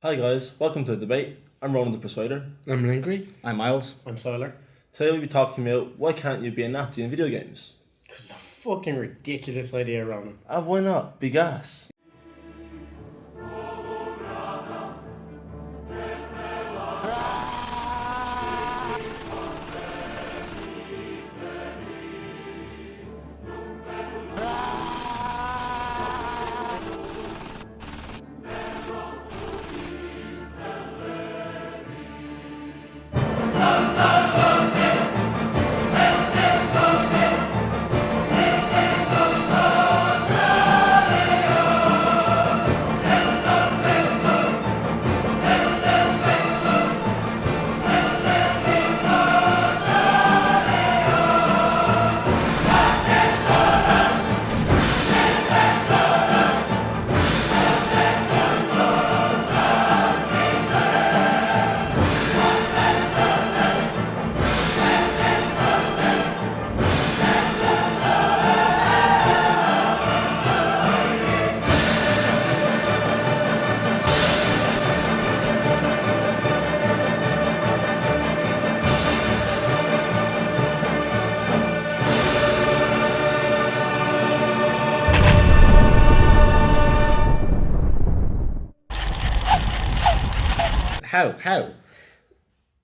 Hi guys, welcome to the debate. I'm Ronan the Persuader. I'm angry. I'm Miles. I'm Solar. Today we'll be talking about why can't you be a Nazi in video games? Because it's a fucking ridiculous idea, Ronan. Why not? Be gas. How?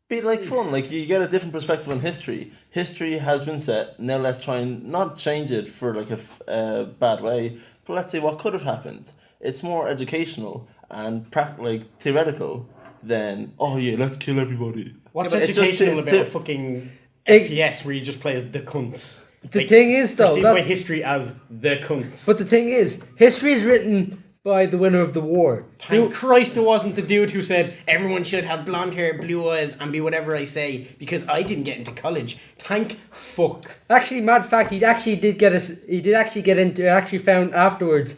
Be like fun, like you get a different perspective on history. History has been set, now let's try and not change it for like a bad way, but let's say what could have happened. It's more educational and like theoretical than, oh yeah, let's kill everybody. What's Yeah, but educational it's about a just- fucking FPS where you just play as the cunts? The thing is, though, perceived by that- history as the cunts. But the thing is, history is written by the winner of the war. Thank Christ it wasn't the dude who said everyone should have blonde hair, blue eyes, and be whatever I say because I didn't get into college. Thank fuck. Actually, mad fact, he actually did get into. I actually found afterwards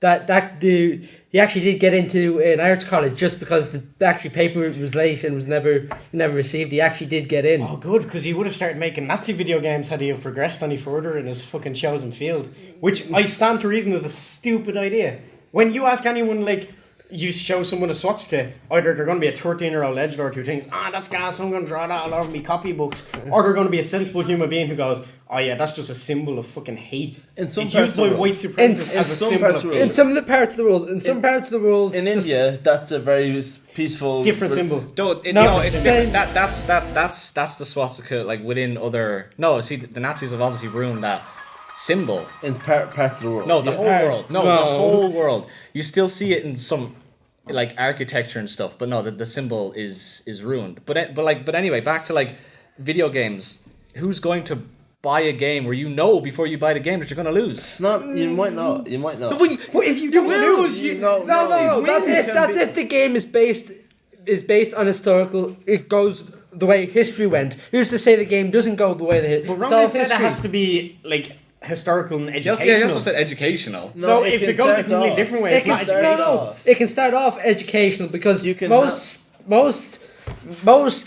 he actually did get into an arts college just because the actual paper was late and was never received. He actually did get in. Oh, good, because he would have started making Nazi video games had he have progressed any further in his fucking chosen field, which I stand to reason is a stupid idea. When you ask anyone, like, you show someone a swastika, either they're going to be a 13-year-old legend or two things, that's gas, I'm going to draw that all over me copybooks, or they're going to be a sensible human being who goes, oh yeah, that's just a symbol of fucking hate. In some it's parts used of the by world. white supremacists In as a some symbol parts of of the world. In some of the parts of the world, parts of the world, In India, that's a very peaceful... different symbol. It's different. That's the swastika. Like within other. No, see, the Nazis have obviously ruined that symbol. In parts of the world. No, the Yeah. whole world. No, the whole world. You still see it in some like architecture and stuff, but no, the symbol is ruined. But anyway, back to like video games. Who's going to buy a game where you know before you buy the game that you're going to lose? Not, you might not. But if you don't lose, No, That's if the game is based on historical. It goes the way history went. Who's to say the game doesn't go the way the But Ronan said it has to be, like, historical and He educational. also said educational. So No, it if can it goes a start completely off. different way, It it's can not start educational. off. It can start off educational because You can most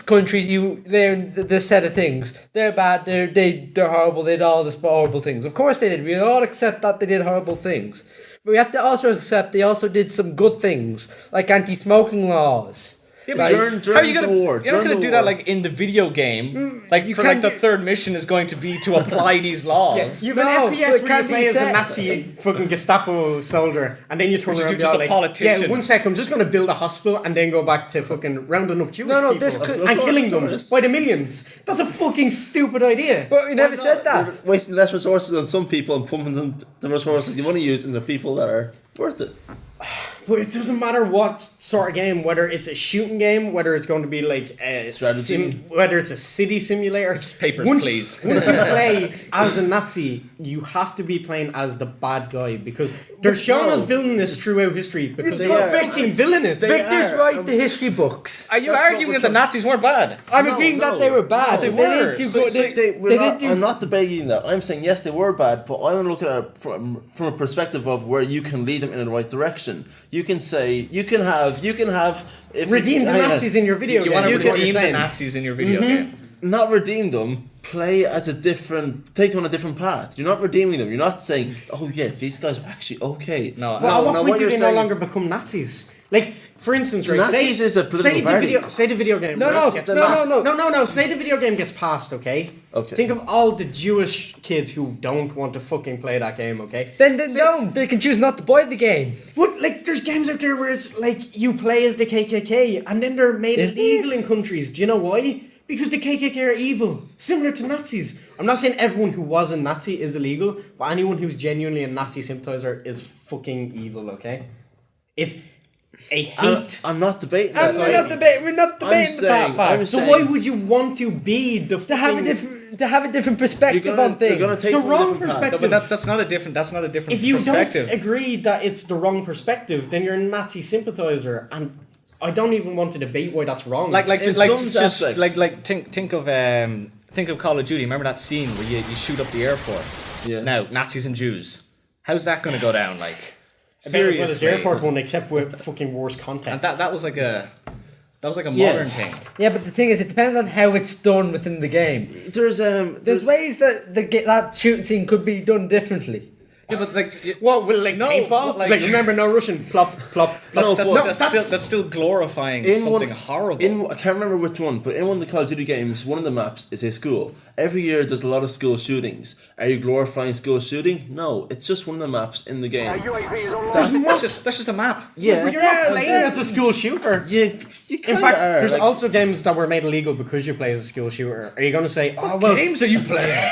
countries they're this set of things. They're bad. They're horrible. They did all this horrible things. Of course they did. We all accept that they did horrible things, but we have to also accept they also did some good things like anti-smoking laws. Yeah, but during How are you the gonna? war, You're not during gonna the do that war. like in the video game. Like you for like can't the do- third mission is going to be to apply these laws. You've No, an but FPS it where you can't be play as a said. Nazi fucking Gestapo soldier, and then you turn Which around you're and just go a like, politician. Yeah, one sec, I'm just going to build a hospital and then go back to fucking rounding up Jewish No, people this could- and Of killing them course. by the millions. That's a fucking stupid idea. But we never said that. You're wasting less resources on some people and pumping them the resources you want to use into people that are worth it. But it doesn't matter what sort of game, whether it's a shooting game, whether it's going to be like a Strategy. whether it's a city simulator. Just papers, once, please. Once you play as a Nazi, you have to be playing as the bad guy because they're showing no. us villainous throughout history because They they're are. fucking villainous. Victors are. write the history books. Are you That's what arguing we're that the Nazis weren't bad? I'm No, agreeing no. that they were bad. No, they didn't were. do So, good- we're not, didn't do- I'm not debating that. I'm saying yes, they were bad, but I want to look at it from a perspective of where you can lead them in the right direction. You can say you can have if Redeem the hang on. Nazis in your video You game. want to is what you're redeem the saying. Nazis in your video game? Not redeem them. Play as take them on a different path. You're not redeeming them. You're not saying, oh yeah, these guys are actually okay. No, Well, at what no, point do you're they no saying- longer become Nazis? Like, for instance, right? Nazis is a political party. Say the video game. No, right, no. No. Say the video game gets passed, okay? Okay. Think of all the Jewish kids who don't want to fucking play that game, okay? Then don't. They can choose not to buy the game. But like, there's games out there where it's like you play as the KKK, and then they're made Is illegal in countries. Do you know why? Because the KKK are evil, similar to Nazis. I'm not saying everyone who was a Nazi is illegal, but anyone who's genuinely a Nazi sympathizer is fucking evil. Okay, it's a hate. I'm not debating. And we're not debating the fact. I'm So saying- why would you want to be the To have a different perspective on things. You're gonna take the it from a wrong different path. perspective. No, but that's not a different If you perspective. don't agree that it's the wrong perspective, then you're a Nazi sympathizer, and I don't even want to debate why that's wrong. Like In like some just aspects. like think of Call of Duty. Remember that scene where you shoot up the airport? Yeah. Now Nazis and Jews. How's that going to go down? Like about as well as the seriously. airport one, except with fucking worse context. And that was like a Yeah. modern thing. Yeah, but the thing is, it depends on how it's done within the game. There's There's ways that that shooting scene could be done differently. Yeah, but like What, will like No, paintball? like- Like, remember, no Russian. Plop, plop. No, that's still glorifying something horrible. I can't remember which one, but in one of the Call of Duty games, one of the maps is a school. Every year there's a lot of school shootings. Are you glorifying school shooting? No, it's just one of the maps in the game. that's just a map. Yeah, But you're not playing as a school shooter. you In kinda fact, are. there's like, also games that were made illegal because you play as a school shooter. Are you going to say, oh, well, games are you playing?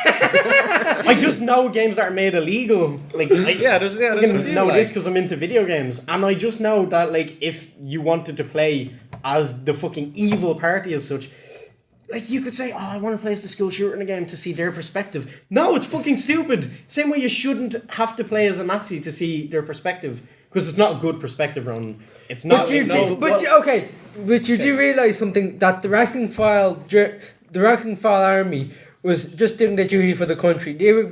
I just know games that are made illegal. Like, there's a fucking few, know like- this because I'm into video games. And I just know that, like, if you wanted to play as the fucking evil party as such, like, you could say, oh, I want to play as the school shooter in a game to see their perspective. No, it's fucking stupid. Same way you shouldn't have to play as a Nazi to see their perspective. Because it's not a good perspective, Ron. It's not. But you do, but you do realize something, that the ranking file army was just doing their duty for the country. They were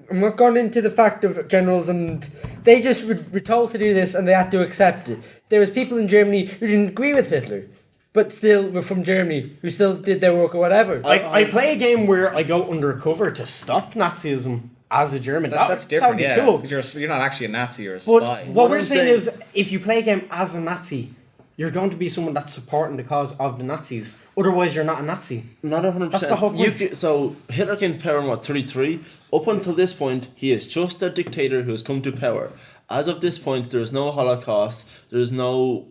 and we're gone into the fact of generals, and they just were told to do this, and they had to accept it. There was people in Germany who didn't agree with Hitler, but still were from Germany, who still did their work or whatever. I play a game where I go undercover to stop Nazism as a German. That's different, That yeah. would be cool. 'Cause you're not actually a Nazi or a But spy. what we're I'm saying saying- is, if you play a game as a Nazi, you're going to be someone that's supporting the cause of the Nazis. Otherwise, you're not a Nazi. Not 100%. That's the whole point. So Hitler came to power in what, 33? Up until this point, he is just a dictator who has come to power. As of this point, there is no Holocaust. There is no,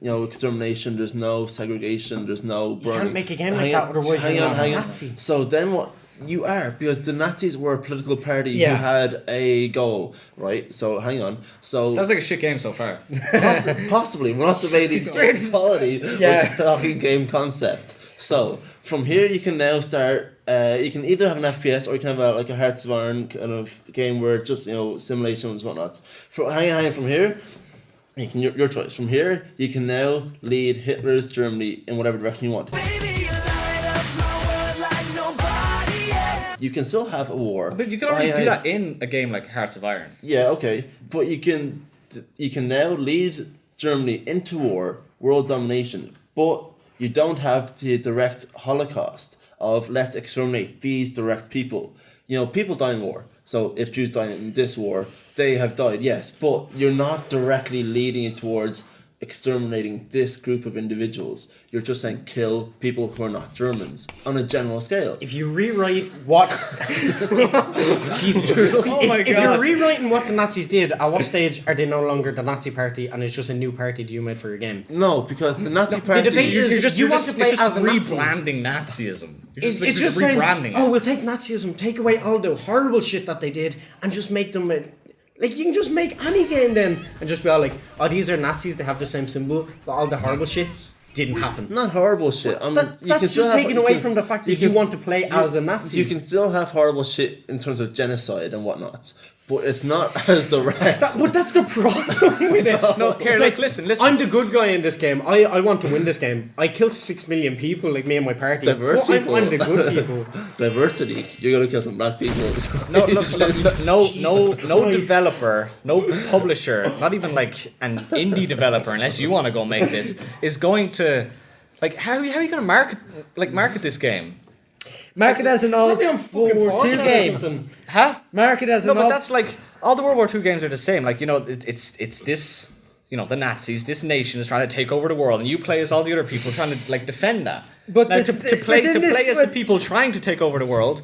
extermination. There's no segregation. There's no burning. can't make a game like that, otherwise you're not a Nazi. So then what? You are, because the Nazis were a political party Yeah. who had a goal, right? So hang on. So Sounds like a shit game so far. possibly, we're not debating game quality. Yeah. We're talking game concept. So from here, you can now start. You can either have an FPS or you can have like a Hearts of Iron kind of game where it's just simulations and whatnot. Hang on, from here, you can your choice. From here, you can now lead Hitler's Germany in whatever direction you want. You can still have a war. But you can already do that in a game like Hearts of Iron. Yeah, okay, but you can now lead Germany into war, world domination, but you don't have the direct Holocaust of let's exterminate these direct people. People die in war. So if Jews die in this war, they have died, yes, but you're not directly leading it towards exterminating this group of individuals. You're just saying kill people who are not Germans on a general scale. If you rewrite what... Jesus. Oh my If God. you're rewriting what the Nazis did, at what stage are they no longer the Nazi party and it's just a new party that you made for your game? No, because the Nazi party... debate is- you want to play it's as a Nazi. rebranding Nazism. You're just, It's you're just saying, rebranding oh, it. we'll take Nazism, take away all the horrible shit that they did, and just make them... Like, you can just make any game then, and just be all like, oh, these are Nazis, they have the same symbol, but all the horrible shit didn't happen. Not horrible shit. That's just taken away from the fact that you want to play as a Nazi. You can still have horrible shit in terms of genocide and whatnot, but it's not as direct. But that's the problem with it. No, here, It's like, listen. I'm the good guy in this game. I want to win this game. I killed 6 million people, like me and my party. Diverse But people. I'm the good people. Diversity. You're gonna kill some black people. No, no Christ. developer, no publisher, not even like an indie developer, unless you want to go make this, is going to, like, how are you going to market this game? Market as an all Probably on fucking World War II 4chan or game. something. Huh? Market as No, an but all... that's like all the World War II games are the same. Like, it's this the Nazis, this nation is trying to take over the world, and you play as all the other people trying to like defend that. But now, to play as the people trying to take over the world,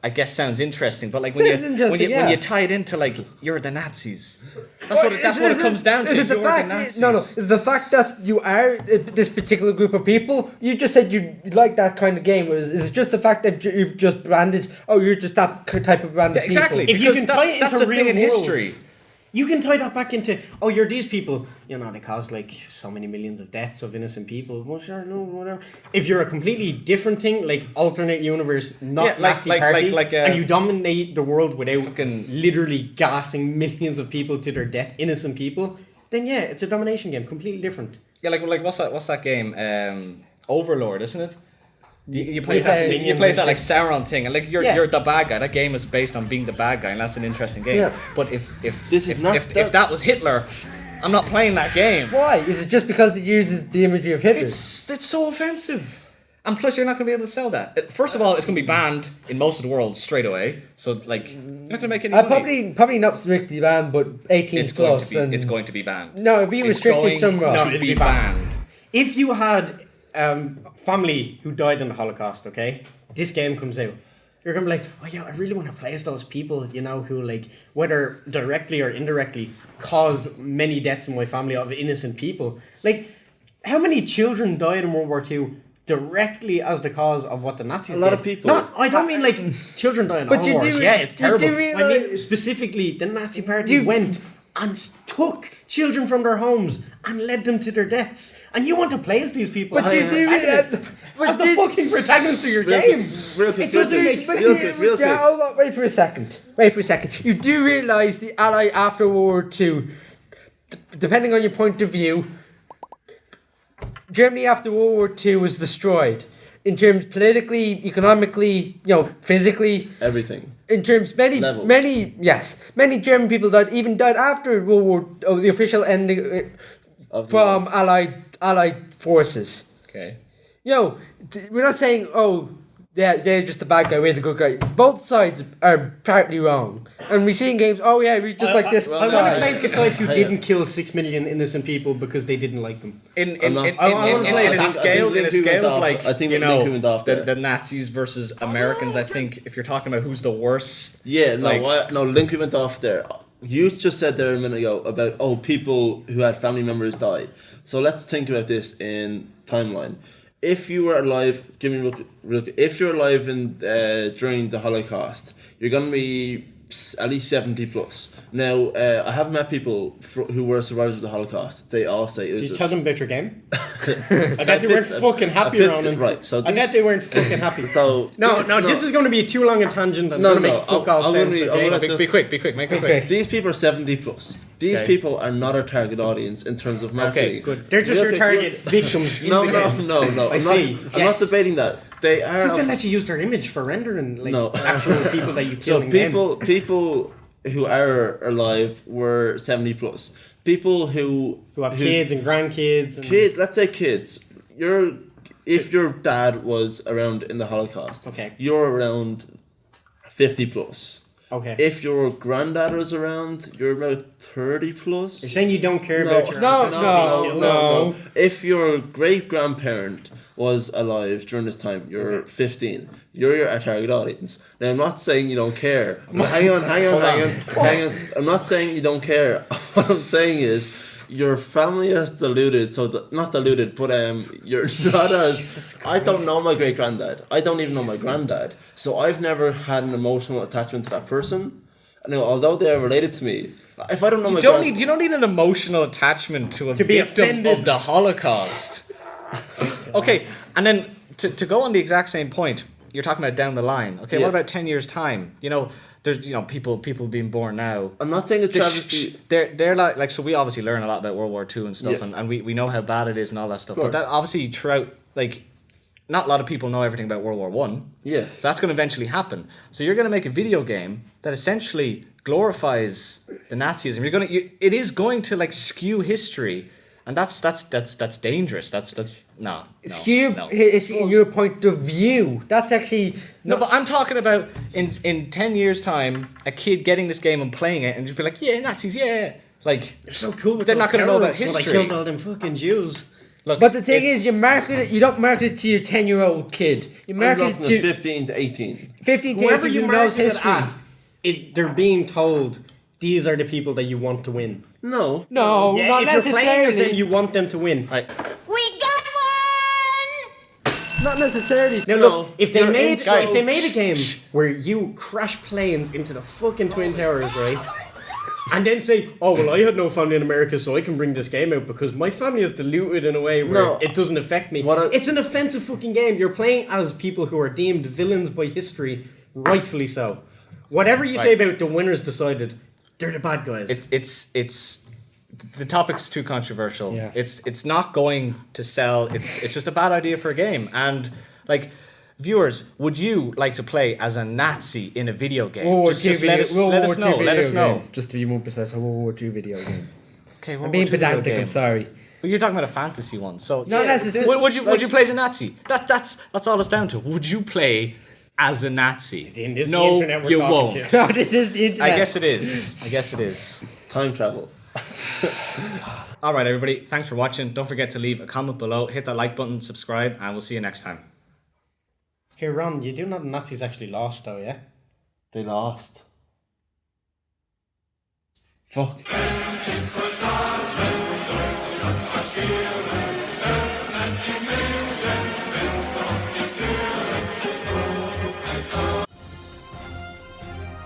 I guess sounds interesting. But like when you tie it into like you're the Nazis, that's what it comes down to. You're the Nazis. No, it's the fact that you are this particular group of people. You just said you like that kind of game. Is it just the fact that you've just branded? Oh, you're just that type of branded exactly. people. If you can tie it into real in history. You can tie that back into, you're these people, they cause like so many millions of deaths of innocent people. Well, sure, no, whatever. If you're a completely different thing, like alternate universe, not Nazi party, and you dominate the world without literally gassing millions of people to their death, innocent people, then yeah, it's a domination game, completely different. Yeah, like what's that game? Overlord, isn't it? You play that like Sauron thing, and like you're the bad guy. That game is based on being the bad guy, and that's an interesting game. Yeah. But if that was Hitler, I'm not playing that game. Why? Is it just because it uses the imagery of Hitler? It's so offensive, and plus you're not going to be able to sell that. First of all, it's going to be banned in most of the world straight away. So like you're not going to make any money. Probably not strictly banned, but 18 plus. It's going to be banned. No, it'd be restricted somewhere. No, it'd be banned. If you had family who died in the Holocaust, okay, this game comes out, you're gonna be like, oh yeah, I really want to play as those people, who like, whether directly or indirectly caused many deaths in my family of innocent people. Like, how many children died in World War II directly as the cause of what the Nazis did? A lot of people. No, I don't mean like children dying in Holocaust. Yeah, it's terrible. I mean specifically the Nazi party went and took children from their homes and led them to their deaths. And you want to play as these people as the fucking protagonist of your game. It doesn't make sense. Hold on, wait for a second. You do realise the Ally after World War II, depending on your point of view, Germany after World War II was destroyed. In terms politically, economically, physically. Everything. In terms, many German people died after World War, the official ending from Allied forces. Okay. We're not saying, they're just the bad guy, we're the good guy. Both sides are partly wrong. And we see in games, we just like this. I want to play the side who didn't kill 6 million innocent people because they didn't like them. In a scale of like, I think the Nazis versus Americans, I think if you're talking about who's the worst. Yeah, Linky went off there. You just said there a minute ago about, people who had family members die. So let's think about this in timeline. If you were alive, if you're alive during the Holocaust, you're going to be at least 70 plus. Now, I have met people who were survivors of the Holocaust. They all say it was... Did you tell them about your game? I bet they weren't fucking happy, Ronan. Right, so... I bet they weren't fucking happy. No, this is going to be too long a tangent and going to make fuck all sense. Be quick, make it quick. These people are 70 plus. These people are not our target audience in terms of marketing. Okay, good. They're just your target victims. No. I'm not debating that. They are... Just to let you use their image for rendering actual people that you kill. So people who are alive were 70 plus. People who have kids and grandkids. Let's say kids. If your dad was around in the Holocaust, you're around 50 plus. Okay. If your granddad was around, you're about 30 plus. You're saying you don't care about your No. If your great grandparent was alive during this time, you're 15. You're our target audience. Now, I'm not saying you don't care. Hang on. I'm not saying you don't care. What I'm saying is, your family is diluted, not diluted, but you're not as... I don't know my great granddad. I don't even know my granddad. So I've never had an emotional attachment to that person. Now, although they are related to me, if I don't know you don't need an emotional attachment to a victim of the Holocaust. Okay, and then to go on the exact same point, you're talking about down the line. Okay, what about 10 years' time? There's people being born now. I'm not saying it's travesty. They're like so we obviously learn a lot about World War II and stuff, and we know how bad it is and all that stuff. But that obviously throughout, like, not a lot of people know everything about World War One. Yeah. So that's going to eventually happen. So you're going to make a video game that essentially glorifies the Nazism. It is going to like skew history. And that's dangerous. That's no. It's your point of view. That's actually no. But I'm talking about in 10 years' time, a kid getting this game and playing it and just be like, yeah, Nazis, yeah. Like, They're so cool with they're those not going to know about power-ups when history. I killed all them fucking Jews. Look, But the thing it's- is, you market it. You don't market it to your 10-year-old kid. You I'm market talking it to to 15 to 18. 15 to Whoever 18 you who knows market it history. at, they're being told these are the people that you want to win. No. No, Yeah, not if you're playing as them, necessarily. you want them to win. Right. We got one! Not necessarily. Now No, look, if they you're made intro- if they made a game where you crash planes into the fucking Twin Towers, right? And then say, oh well, I had no family in America, so I can bring this game out because my family is diluted in a way where No. it doesn't affect me. It's an offensive fucking game. You're playing as people who are deemed villains by history, rightfully so. Whatever you say about the winners decided, they're the bad guys. It's the topic's too controversial. Yeah. It's not going to sell. It's just a bad idea for a game. And like, viewers, would you like to play as a Nazi in a video game? Just let us know. Let us know. Just to be more precise, a World War II video game. Okay, I'm being pedantic. I'm sorry. But you're talking about a fantasy one, so Not necessarily. would you play as a Nazi? That's all it's down to. Would you play as a Nazi? It is the No, internet we're you talking won't. to. No, this is the internet. I guess it is. Time travel. All right, everybody. Thanks for watching. Don't forget to leave a comment below, hit that like button, subscribe, and we'll see you next time. Here, Ron, you do know the Nazis actually lost, though, yeah? They lost. Fuck.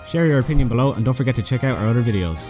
Share your opinion below and don't forget to check out our other videos.